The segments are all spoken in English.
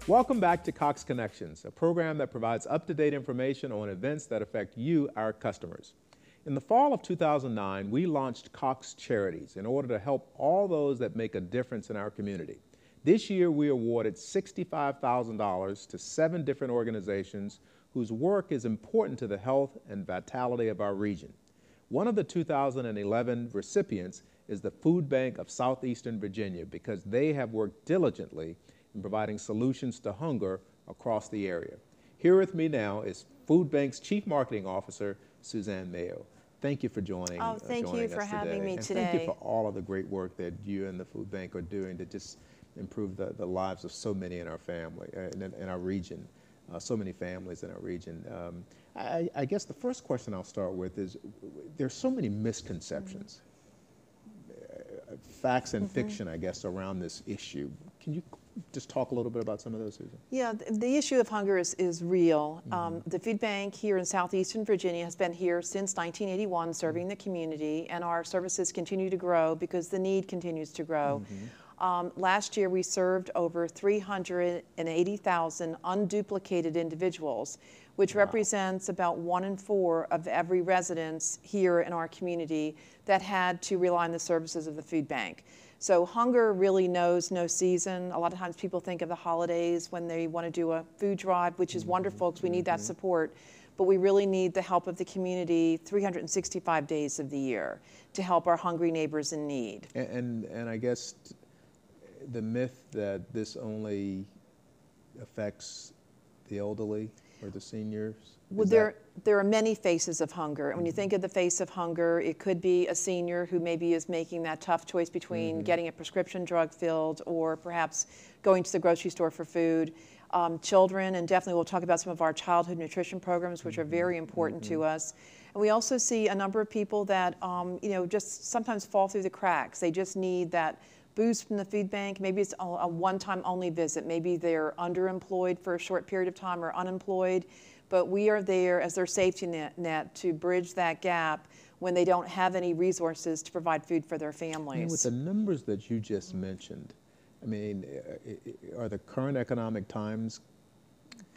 Welcome back to Cox Connections, a program that provides up-to-date information on events that affect you, our customers. In the fall of 2009, we launched Cox Charities in order to help all those that make a difference in our community. This year, we awarded $65,000 to 7 different organizations whose work is important to the health and vitality of our region. One of the 2011 recipients is the Foodbank of Southeastern Virginia because they have worked diligently in providing solutions to hunger across the area. Here with me now is Foodbank's Chief Marketing Officer, Suzanne Mayo. Thank you for joining us today. Thank you for having me today. Thank you for all of the great work that you and the Foodbank are doing to just improve the lives of so many in our family, in our region, so many families in our region. I guess the first question I'll start with is, there's so many misconceptions, facts and fiction, I guess, around this issue. Can you just talk a little bit about some of those, Susan? Yeah, the issue of hunger is real. The food bank here in Southeastern Virginia has been here since 1981 serving the community, and our services continue to grow because the need continues to grow. Last year we served over 380,000 unduplicated individuals, which represents about 1 in 4 of every residence here in our community that had to rely on the services of the food bank. So hunger really knows no season. A lot of times people think of the holidays when they want to do a food drive, which is wonderful because we need that support. But we really need the help of the community 365 days of the year to help our hungry neighbors in need. And I guess the myth that this only affects the elderly or the seniors? Well, there are many faces of hunger. And when you think of the face of hunger, it could be a senior who maybe is making that tough choice between getting a prescription drug filled or perhaps going to the grocery store for food. Children, and definitely we'll talk about some of our childhood nutrition programs, which are very important to us. And we also see a number of people that, you know, just sometimes fall through the cracks. They just need that boost from the food bank. Maybe it's a one-time only visit. Maybe they're underemployed for a short period of time or unemployed. But we are there as their safety net to bridge that gap when they don't have any resources to provide food for their families. And with the numbers that you just mentioned, I mean, are the current economic times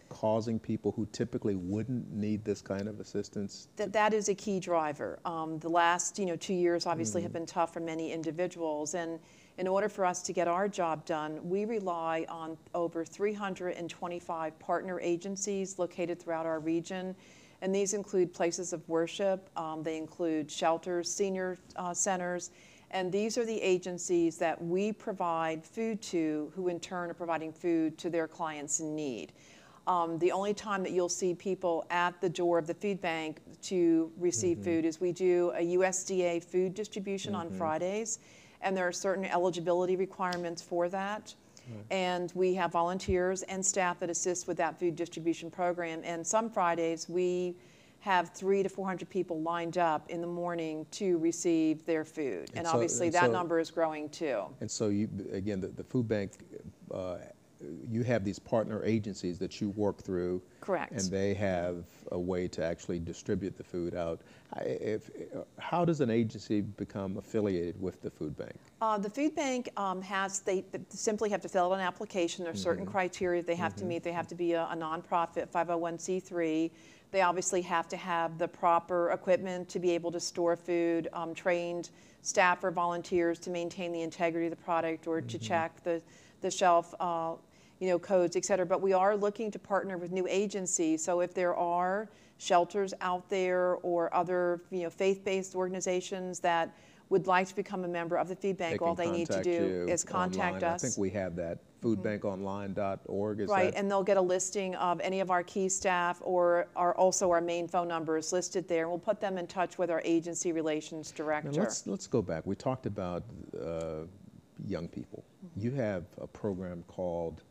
causing people who typically wouldn't need this kind of assistance? That is a key driver. The last 2 years obviously have been tough for many individuals, and in order for us to get our job done, we rely on over 325 partner agencies located throughout our region, and these include places of worship, they include shelters, senior centers, and these are the agencies that we provide food to, who in turn are providing food to their clients in need. The only time that you'll see people at the door of the food bank to receive food is we do a USDA food distribution on Fridays, and there are certain eligibility requirements for that. And we have volunteers and staff that assist with that food distribution program. And some Fridays we have 300 to 400 people lined up in the morning to receive their food. And obviously that number is growing too. And so you, again, the food bank, you have these partner agencies that you work through. Correct. And they have a way to actually distribute the food out. How does an agency become affiliated with the food bank? The food bank they simply have to fill out an application. There are certain criteria they have to meet. They have to be a nonprofit, 501c3. They obviously have to have the proper equipment to be able to store food, trained staff or volunteers to maintain the integrity of the product or to check the shelf codes, et cetera. But we are looking to partner with new agencies. So if there are shelters out there or other faith-based organizations that would like to become a member of the food bank, all they need to do is contact online. us. I think we have that, foodbankonline.org. Right, and they'll get a listing of any of our key staff or also our main phone numbers listed there. We'll put them in touch with our agency relations director. Now let's go back. We talked about young people. You have a program called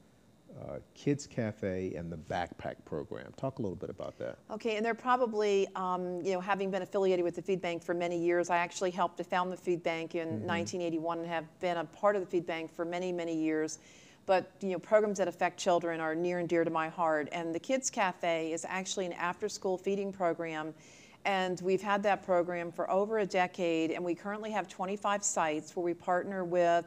Kids Cafe and the Backpack Program. Talk a little bit about that. Okay, and they're probably, having been affiliated with the food bank for many years, I actually helped to found the food bank in 1981 and have been a part of the food bank for many, many years. But programs that affect children are near and dear to my heart. And the Kids Cafe is actually an after-school feeding program. And we've had that program for over a decade, and we currently have 25 sites where we partner with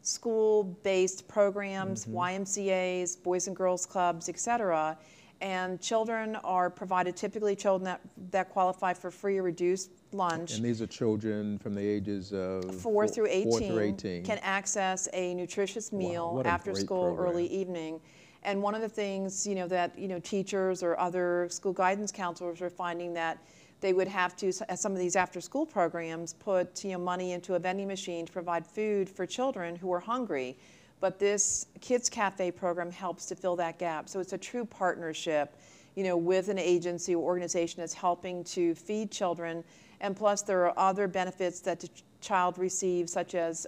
school-based programs, YMCAs, Boys and Girls Clubs, et cetera. And children are provided, typically children that qualify for free or reduced lunch. And these are children from the ages of 4 through 18 can access a nutritious meal what a after great school, program. early evening. And one of the things, that, teachers or other school guidance counselors are finding that they would have to, as some of these after-school programs, put, money into a vending machine to provide food for children who are hungry. But this Kids Cafe program helps to fill that gap. So it's a true partnership, with an agency or organization that's helping to feed children. And plus there are other benefits that the child receives, such as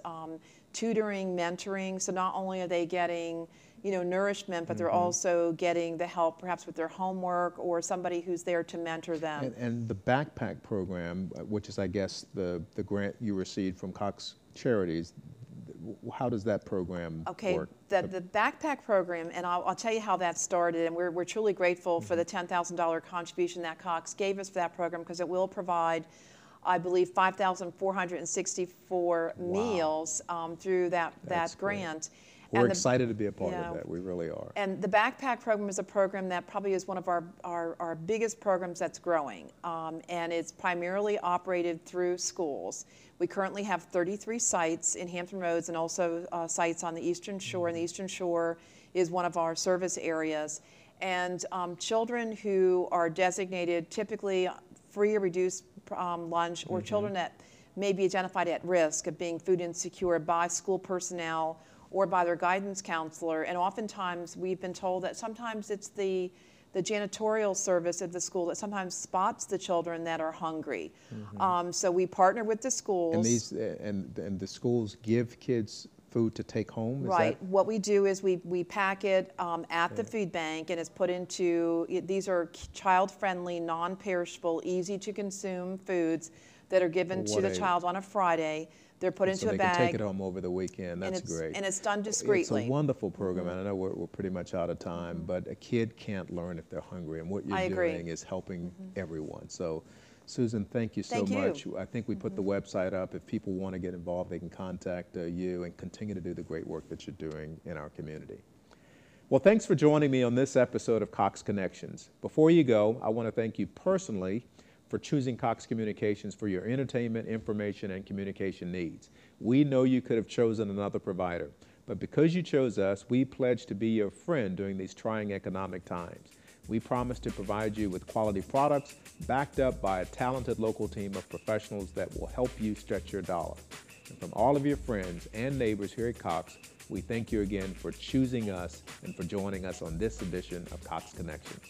tutoring, mentoring. So not only are they getting, nourishment, but they're also getting the help perhaps with their homework or somebody who's there to mentor them. And the backpack program, which is, I guess, the grant you received from Cox Charities, how does that program work? The backpack program, and I'll tell you how that started, and we're truly grateful for the $10,000 contribution that Cox gave us for that program, because it will provide, I believe, 5,464 meals through that grant. We're excited to be a part of that. We really are. And the backpack program is a program that probably is one of our biggest programs that's growing. And it's primarily operated through schools. We currently have 33 sites in Hampton Roads and also sites on the Eastern Shore. And the Eastern Shore is one of our service areas. And children who are designated typically free or reduced lunch, or children that may be identified at risk of being food insecure by school personnel or by their guidance counselor. And oftentimes we've been told that sometimes it's the janitorial service at the school that sometimes spots the children that are hungry. So we partner with the schools. And these and the schools give kids food to take home? Right. What we do is we pack it at the food bank, and it's put into, these are child-friendly, non-perishable, easy-to-consume foods that are given to the child on a Friday. They're put into a bag. So they can take it home over the weekend. That's great. And it's done discreetly. It's a wonderful program, and I know we're pretty much out of time, but a kid can't learn if they're hungry, and what you're doing is helping everyone. So, Susan, thank you so much. I think we put the website up. If people want to get involved, they can contact you and continue to do the great work that you're doing in our community. Well, thanks for joining me on this episode of Cox Connections. Before you go, I want to thank you personally for choosing Cox Communications for your entertainment, information, and communication needs. We know you could have chosen another provider, but because you chose us, we pledge to be your friend during these trying economic times. We promise to provide you with quality products backed up by a talented local team of professionals that will help you stretch your dollar. And from all of your friends and neighbors here at Cox, we thank you again for choosing us and for joining us on this edition of Cox Connections.